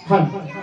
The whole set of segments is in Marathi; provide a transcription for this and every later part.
राजा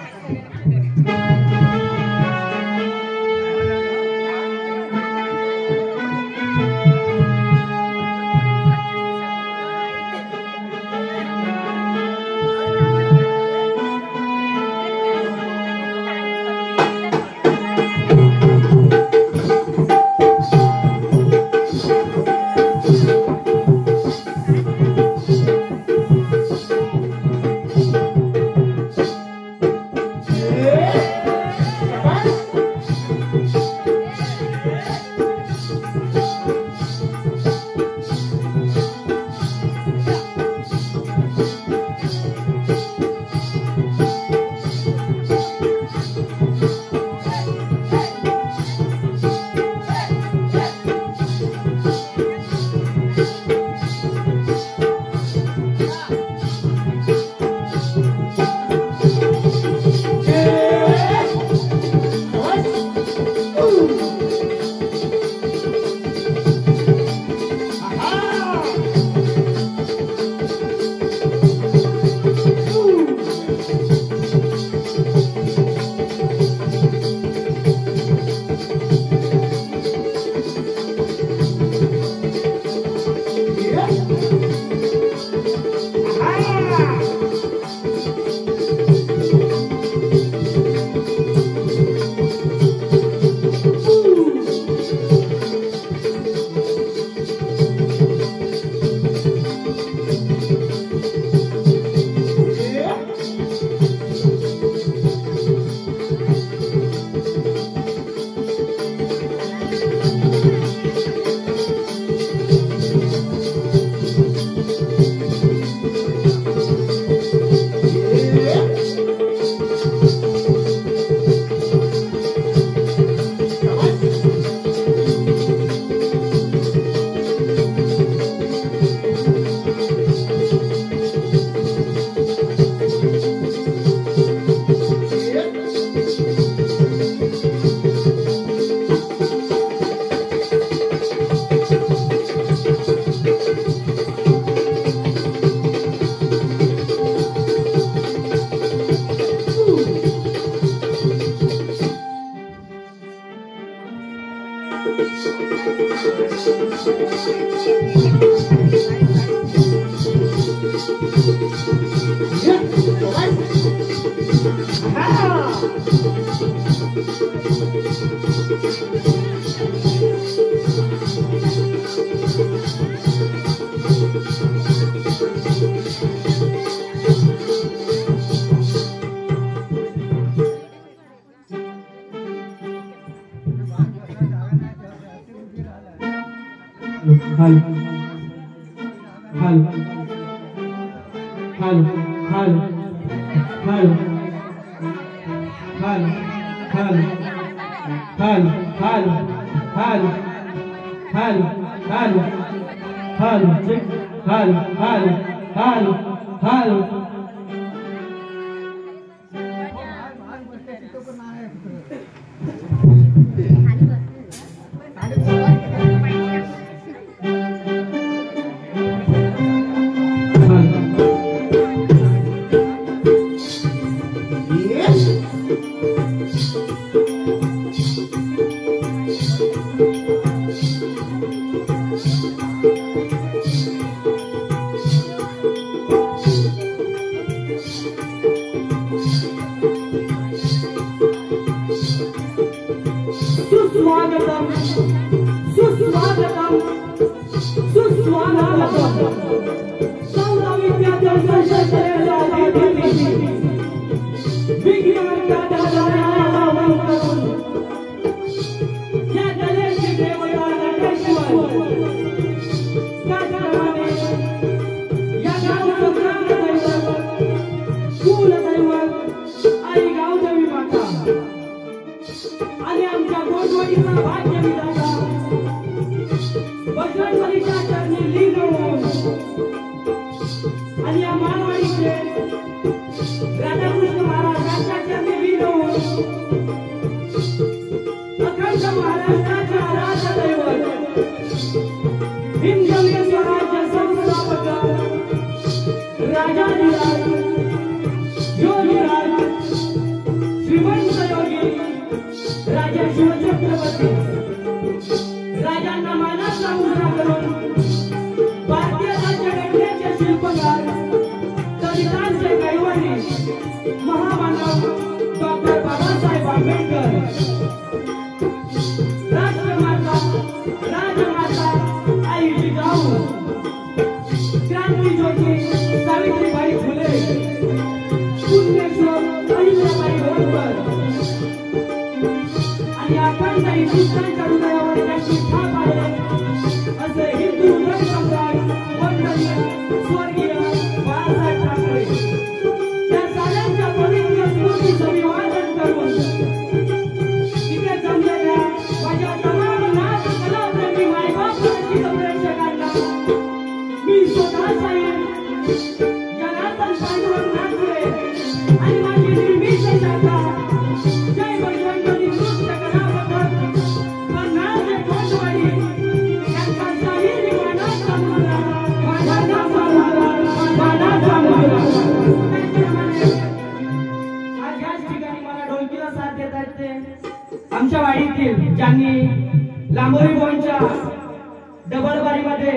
आमच्या वाडीतील ज्यांनी लांबोरी बोनच्या डबल बारीमध्ये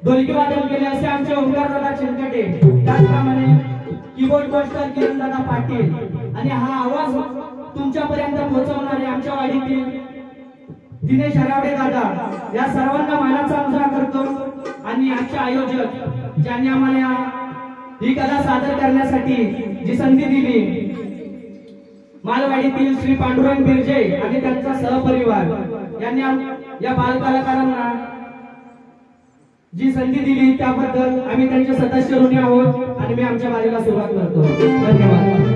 ढोलकी वादन केले असे आमचे ओंकारदादा चिंकटे, त्याचप्रमाणे कीबोर्ड मास्टर किरणदादा पाटील आणि हा आवाज तुमच्यापर्यंत पोहोचवणारे आमच्या वाडीतील दिनेश हरावडे दादा, या सर्वांना मानाचा मुजरा करतो। आणि आजचे आयोजक ज्यांनी आम्हाला ही कला सादर करण्यासाठी जी संधी दिली, मालवाडीतील श्री पांडुरंग बिरजे आणि त्यांचा सहपरिवार यांनी या बालकलाकारांना जी संधी दिली त्याबद्दल आम्ही त्यांचे सदस्य ऋणी आहोत आणि मी आमच्या बारीला सुरुवात करतो। धन्यवाद।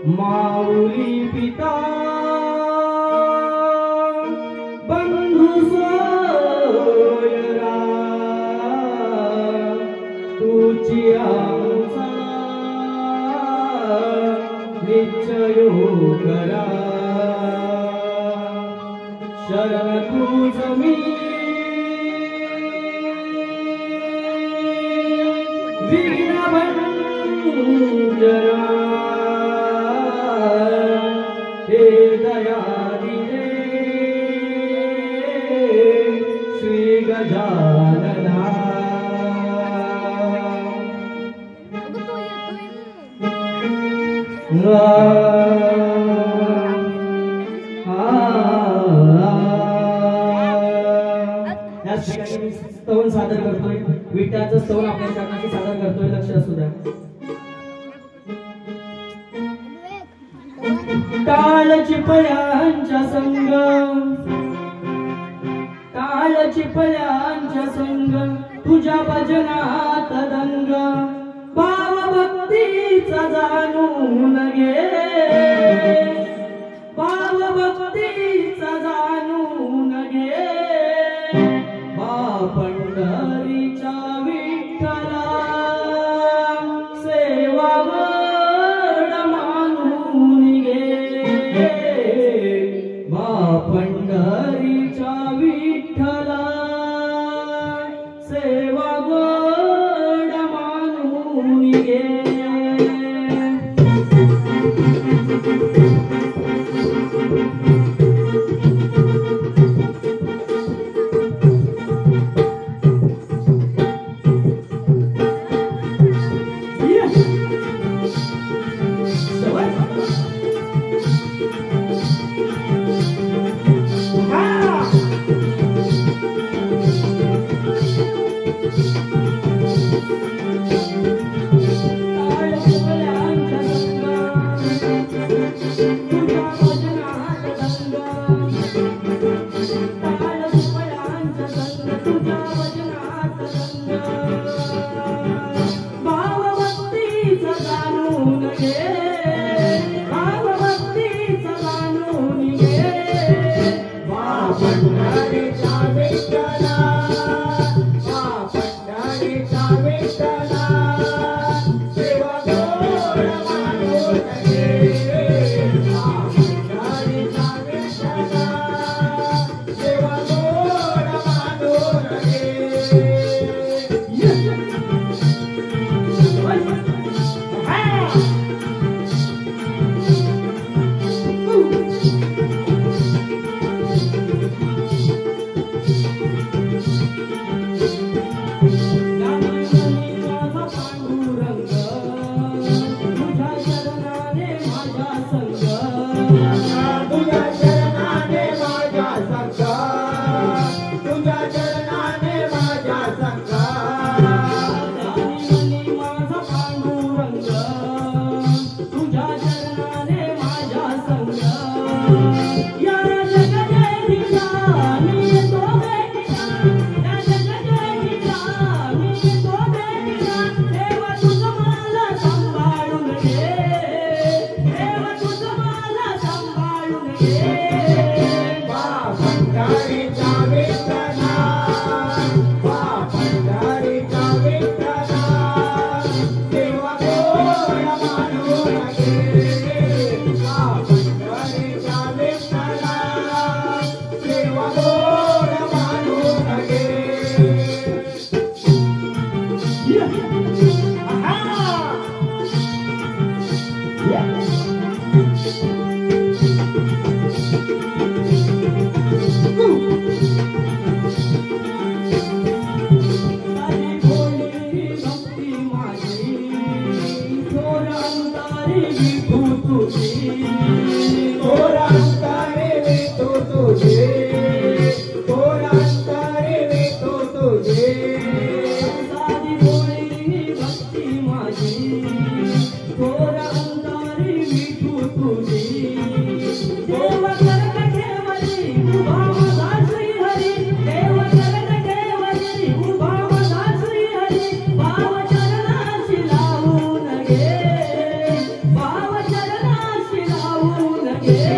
माऊली पिता बंधु सोयरा तुझी आमचा निश्चय करा, शरण तुझ मी विघ्नभंजरा, हे दयादिने श्री गजानना। स्तवन सादर करतोय, विठ्ठलाचं स्तवन आपल्या चरणाशी सादर करतोय, लक्ष असू द्या। टाळ चिपळ्यांच्या संग, टाळ चिपळ्यांच्या संग तुझ्या भजनात दंग, भाव भक्तीचा जाणून घे, भाव भक्तीचा जाणून घे, पंढरीच्या विठ्ठला सेवा वड मानून घे, पंढरीच्या विठ्ठला सेवा वड मानून घे। साधी भोळी भक्ती माझी थोर अंतरी विठू तुझी देव करत ठेवली उभा माझा श्री हरी देव करत ठेवली उभा माझा श्री हरी भाव चरणाशी लावून घे भाव चरणाशी लावून घे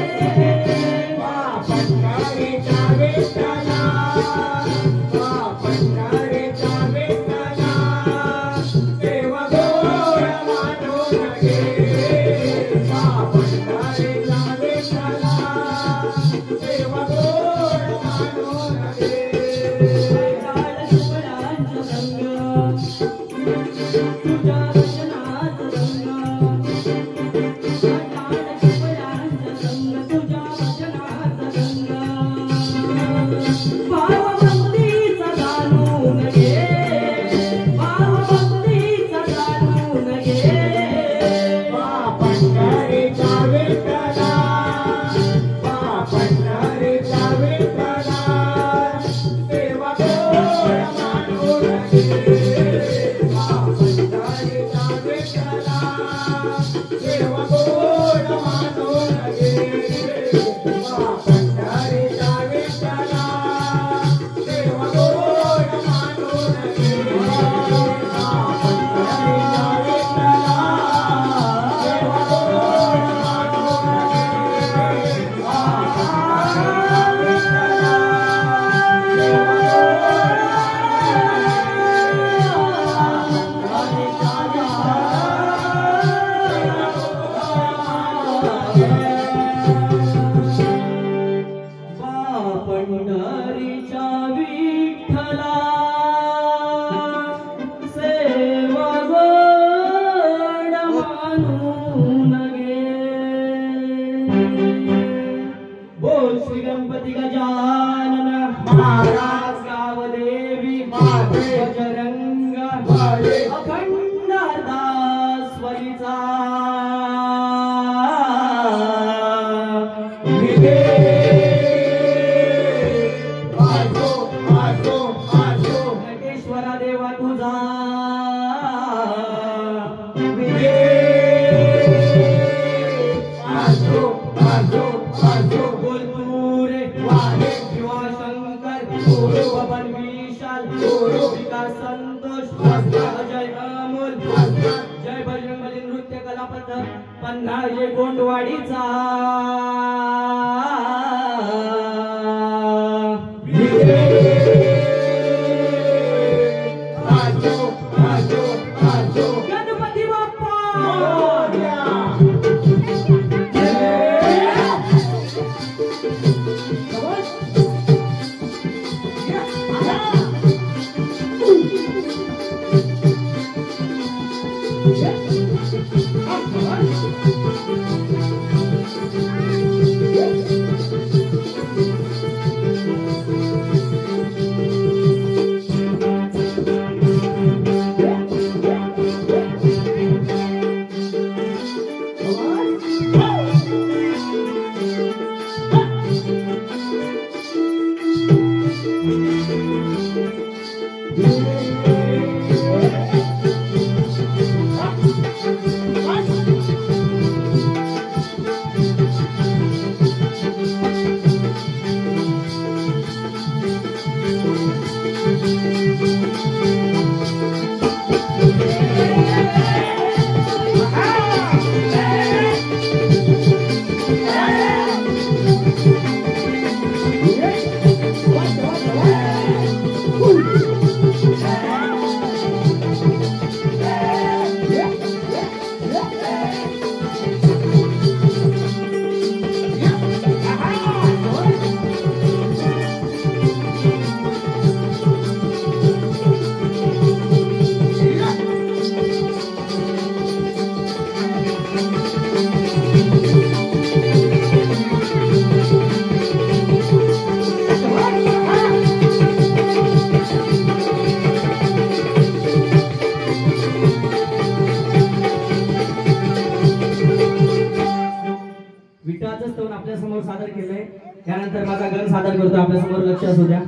त्यानंतर माझा गण सादर करतो, आपल्या समोर लक्ष असू द्या.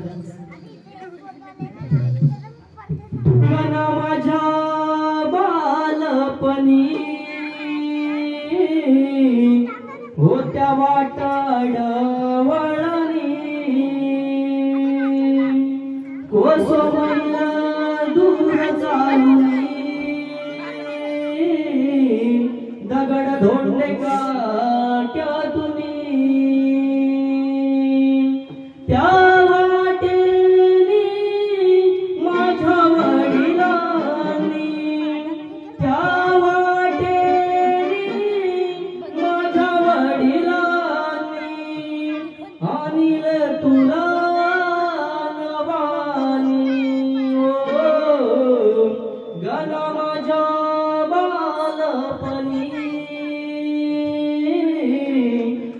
होत्या वाटाड वळणी कोसमैला दूर चालली दगड धोंडे काट्यातून त्या वाटेनी माझ्या वडिलांनी त्या वाटेनी माझ्या वडिलांनी आणील तुला नवानी गण माझ्या बालपणी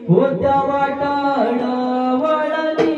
होत्या वाटाड वळणी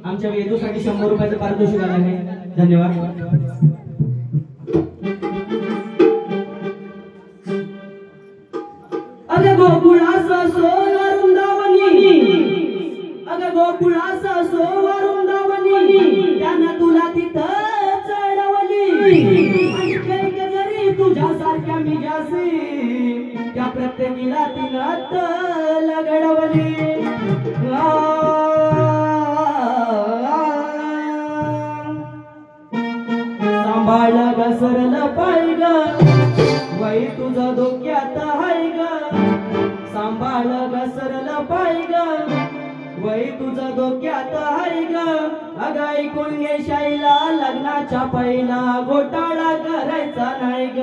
आमच्या वेदूसाठी 100 रुपयाचं पारितोषिक आलं आहे. धन्यवाद. अगं गोकुळाचा सोला वृंदावनी, अगं गोकुळाचा सोला वृंदावनी, त्यानं तुला तिथं चढवली. आणि कैक जरी तुझ्यासारख्या मिजासी, त्या प्रत्येकीला तिनं लगडवली. सांभाळ घसरलं पाय ग, वै तुझं डोक्यात हाय ग. सांभाळ घसरलं पाय ग, वै तुझं डोक्यात हाय ग. अगं ऐकून घे शाईला, लग्नाच्या पहिला घोटाळा करायचा नाही ग.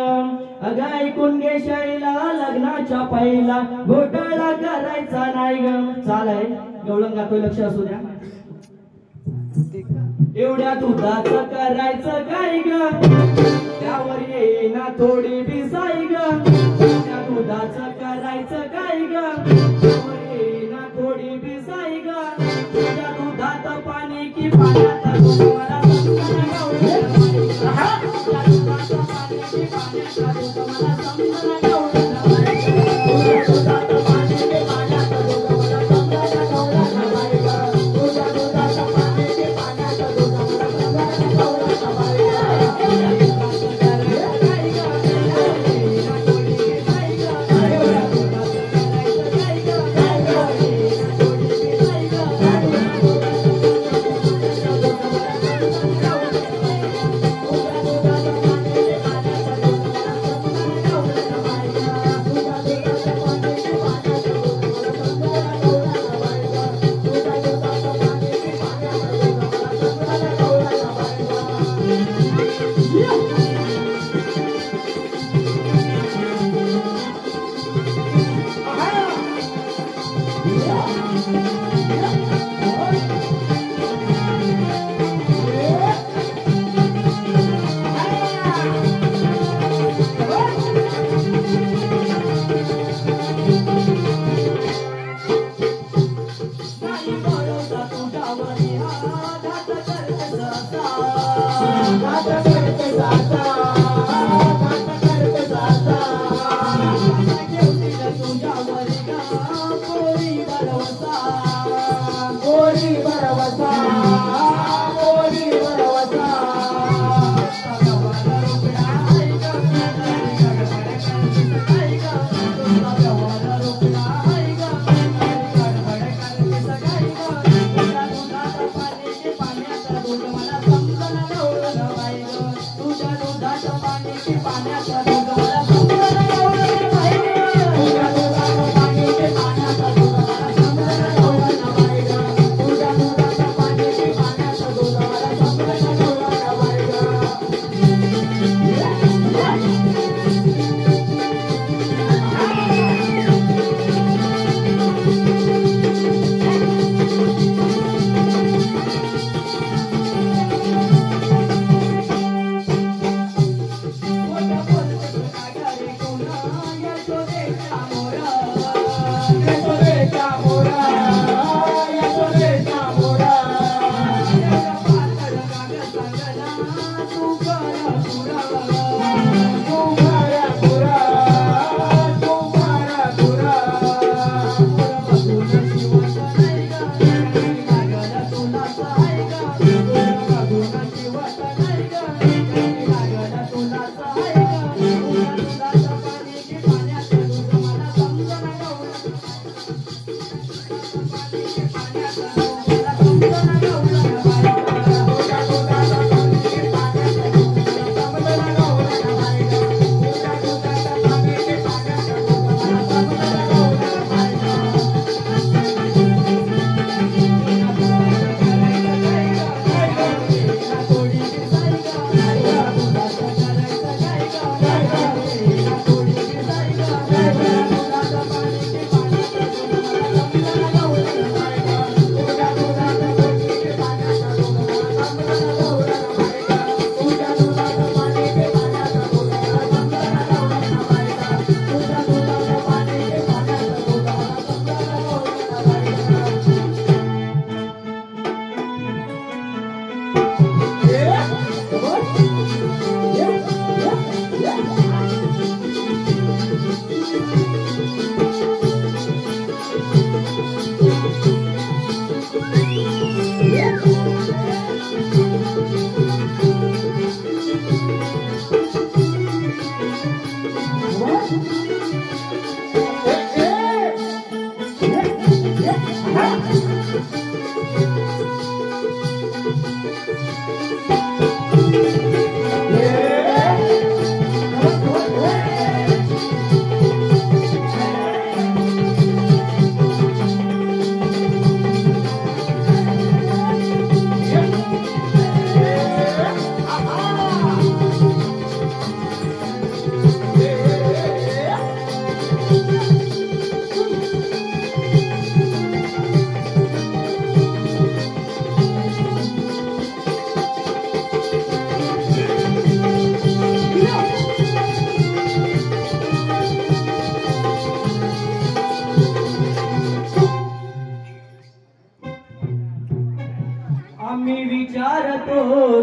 अगं ऐकून घे शाईला, लग्नाच्या पहिला घोटाळा करायचा नाही ग. चालय गवळण गातोय, लक्ष असू द्या. एवढ्या दुधाचं करायचं काय ग, त्यावर येईना थोडी बिसाई ग. त्या दुधाचं करायचं काय ग, त्यावर येईना थोडी बिसाई ग. त्या दुधात पाणी की पाण्यात दूध, मला समजना गवळण. त्या दुधात पाणी की पाण्यात दूध, मला समजना गवळण.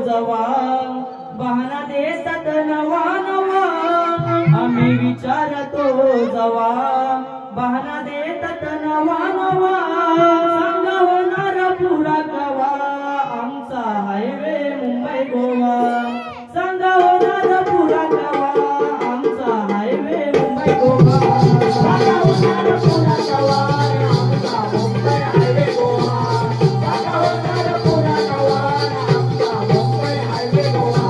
जवा बहाना देतात नवा नवा आम्ही विचारतो जवा बहाना देतात नवा नवा सांगा होणार पुरा कवा आमचा हायवे मुंबई गोवा सांगा होणार पुरा कवा आमचा हायवे मुंबई गोवा सांगा होणार पुरा कवा आमचा मुंबई हायवे गोवा सांगा होणार पुरा कवा आमचा मुंबई हायवे गोवा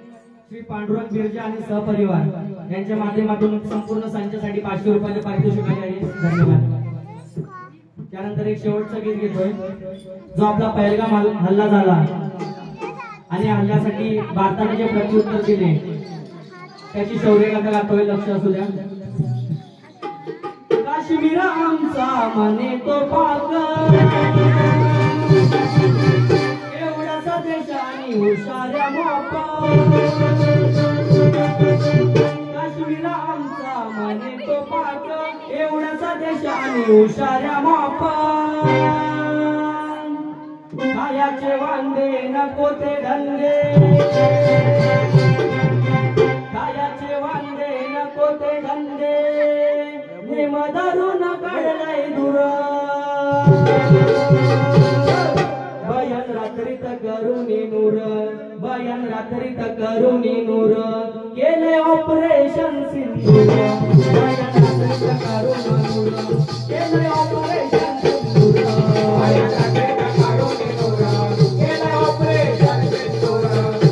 श्री पांडुरंग बिर्जे आणि सहपरिवार यांच्या माध्यमातून संपूर्ण संचासाठी 500 रुपयाचे पारितोषिक आहे. धन्यवाद. त्यानंतर एक शेवटचं गीत घेतोय जो आपला पहिलगाम हल्ला झाला आणि हल्ल्यासाठी भारताने जे प्रत्युत्तर दिले त्याची शौर्यगाथा गातोय. लक्ष असू द्या. काश्मीर आमचा मने तो पाक एवढासा देश आणि हुशाऱ्या माप. काश्मीर आमचा मने तो पाक एवढासा देश आणि हुशाऱ्या माप. खायाचे वांदे नको ते धंदे खायाचे वांदे नको ते धंदे नेम धरून काढलाय दूर. बयान रात्रीत करुणी नूर बयान रात्रीत करुणी नूर केले ऑपरेशन सिंदूर. बयान रात्रीत करुणी नूर केले ऑपरेशन सिंदूर. बयान रात्रीत करुणी नूर केले ऑपरेशन सिंदूर.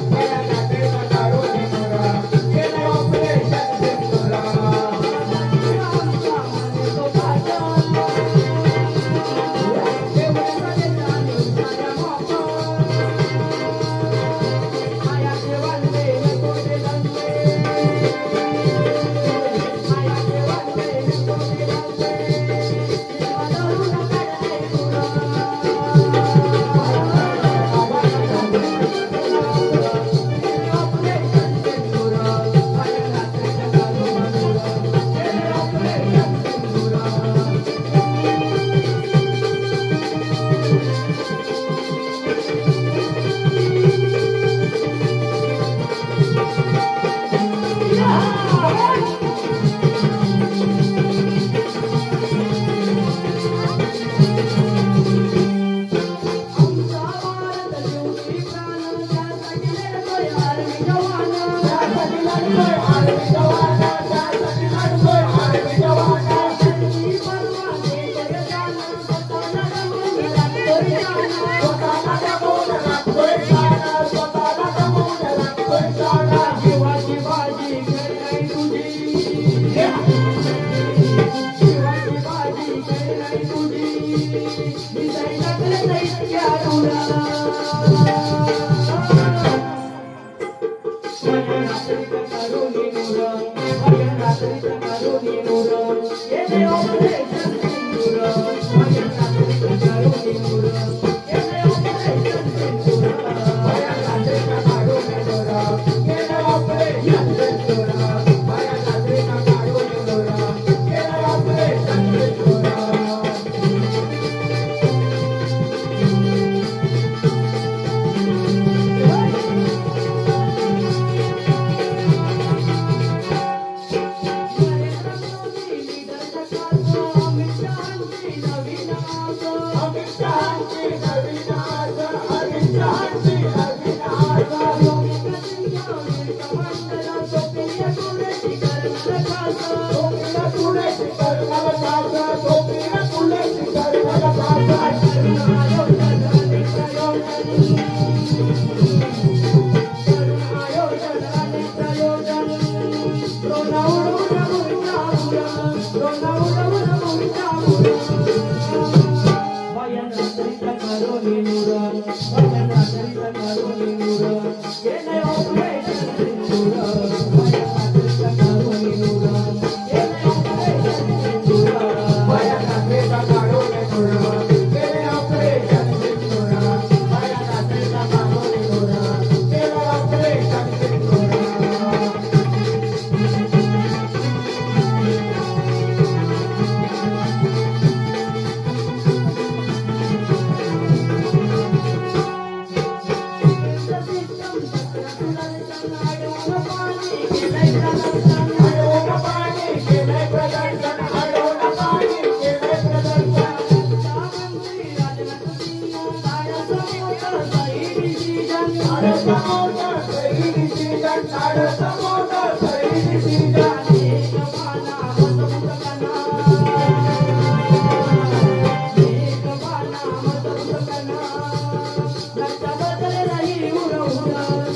बयान रात्रीत करुणी नूर केले ऑपरेशन सिंदूर.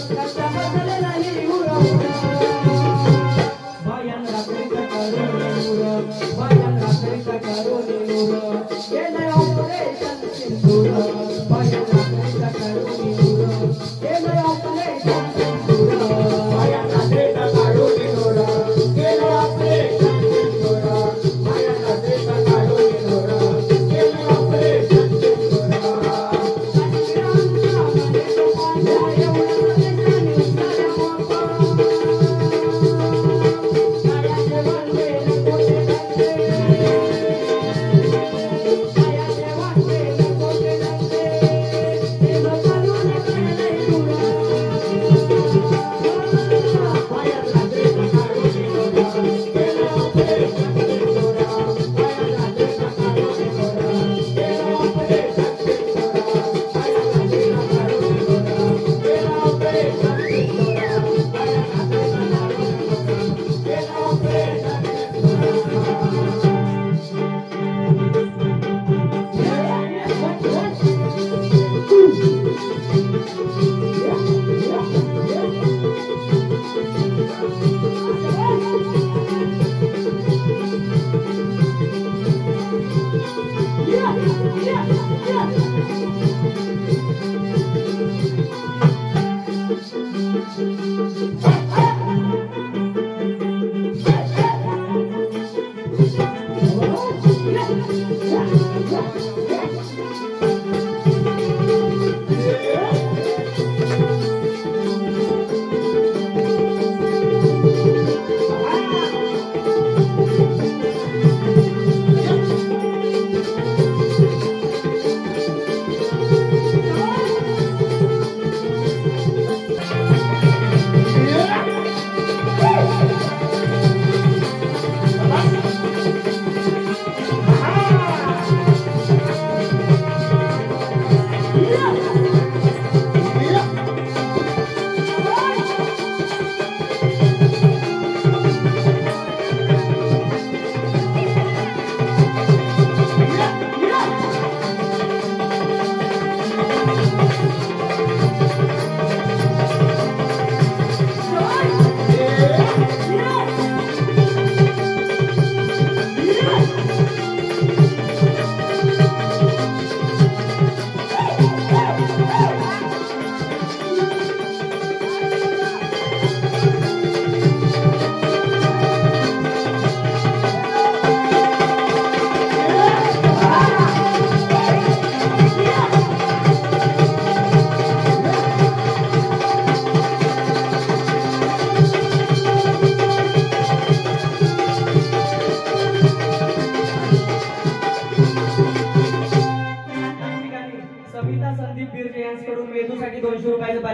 Kasta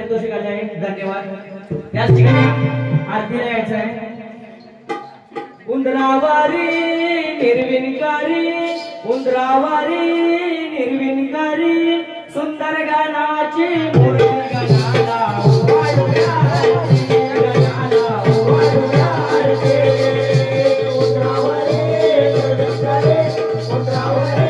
पारितोषिक आले आहे. धन्यवाद. याच ठिकाणी आरतीला यायचं आहे. उंदरावारी निर्विणकारी, उंदरावारी निर्विणकारी, सुंदर गानाची मूर्ती गणाला वाढूया आरती, गणाला वाढूया आरती. उंदरावारी निर्विणकारी, उंदरावारी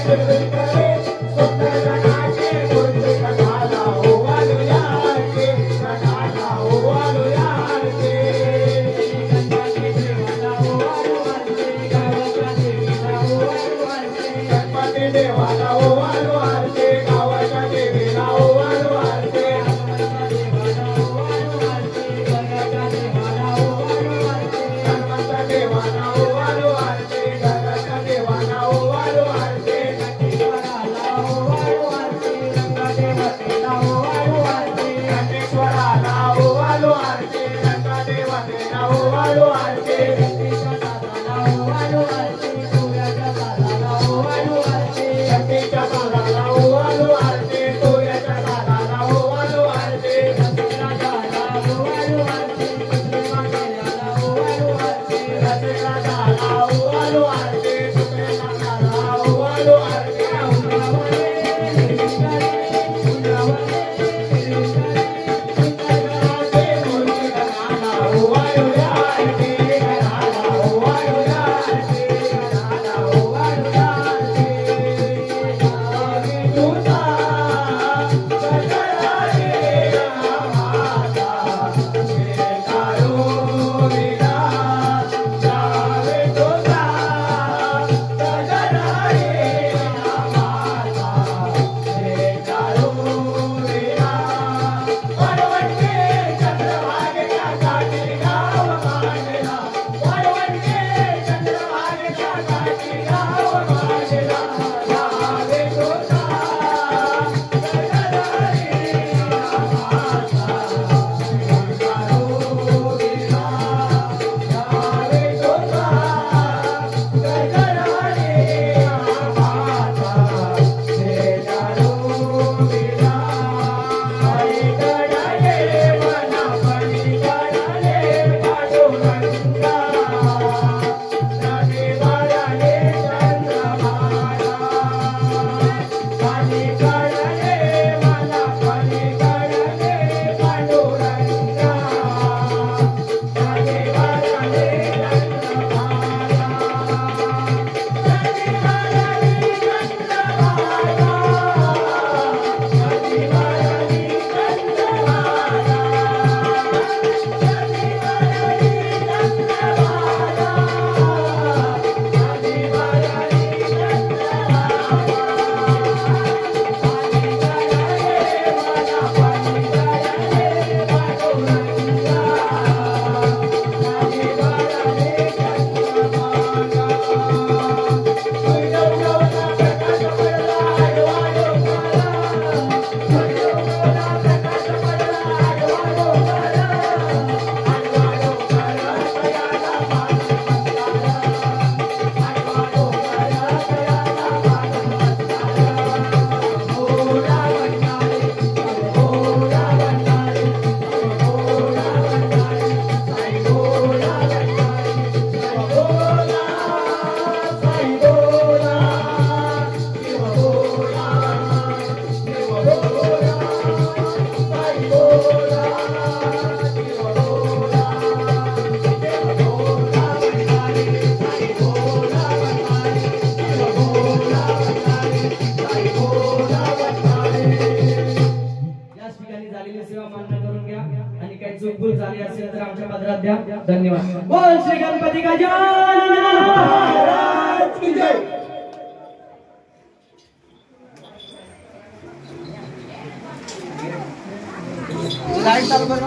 निर्विणकारी, सुंदर गानाची मूर्ती गणाला वाढूया आरती, गणाला वाढूया आरती. देवाला ओवाळू आरती, गावाच्या देवीला ओवाळू आरती, हनुमंता देवाला ओवाळू आरती, गंगाच्या देवाला ओवाळू आरती, गणेश्वराला ओवाळू आरती, गंगादेवतेला ओवाळू आरती, गणेश्वराला ओवाळू आरती, गंगादेवतेला ओवाळू आरती, गणेशाला ओवाळू आरती, सूर्याच्या दाराला ओवाळू आरती, गणेशच्या दाराला ओवाळू आरती, सूर्याच्या दाराला ओवाळू आरती, गणेशराजाला ओवाळू आरती, गणेशमातेला ओवाळू आरती, गणेशराजाला ओवाळू आरती, गणेशमातेला ओवाळू आरती. उंदरावारी निर्विणकारी, उंदरावारी निर्विणकारी, सुंदर गानाची मूर्ती गणाला ओवाळूया आरती, गणाला ओवाळूया आरती, गणाला ओवाळूया आरती. तुझा गगनाने माता शेकारू विना, जावे तुझा गगनाने माता शेकारू विना, वरवंटे चंद्रभागेच्या काठी गाव मांडला, वरवंटे चंद्रभागेच्या काठी गाव मांडला, जावे तुझा गगनाने माता शेकारू विना, जावे तुझा गगनाने माता शेकारू विना. पलीकडे मना पलीकडे पांडुरंगा, नदीवरले चंद्रभागा, पलीकडे मना पलीकडे पांडुरंगा, नदीवरले चूकभूल झाली असेल तर आमच्या पदरात द्या. धन्यवाद. बोल श्री गणपती गजानन महाराज की जय. लाईट चालू करा.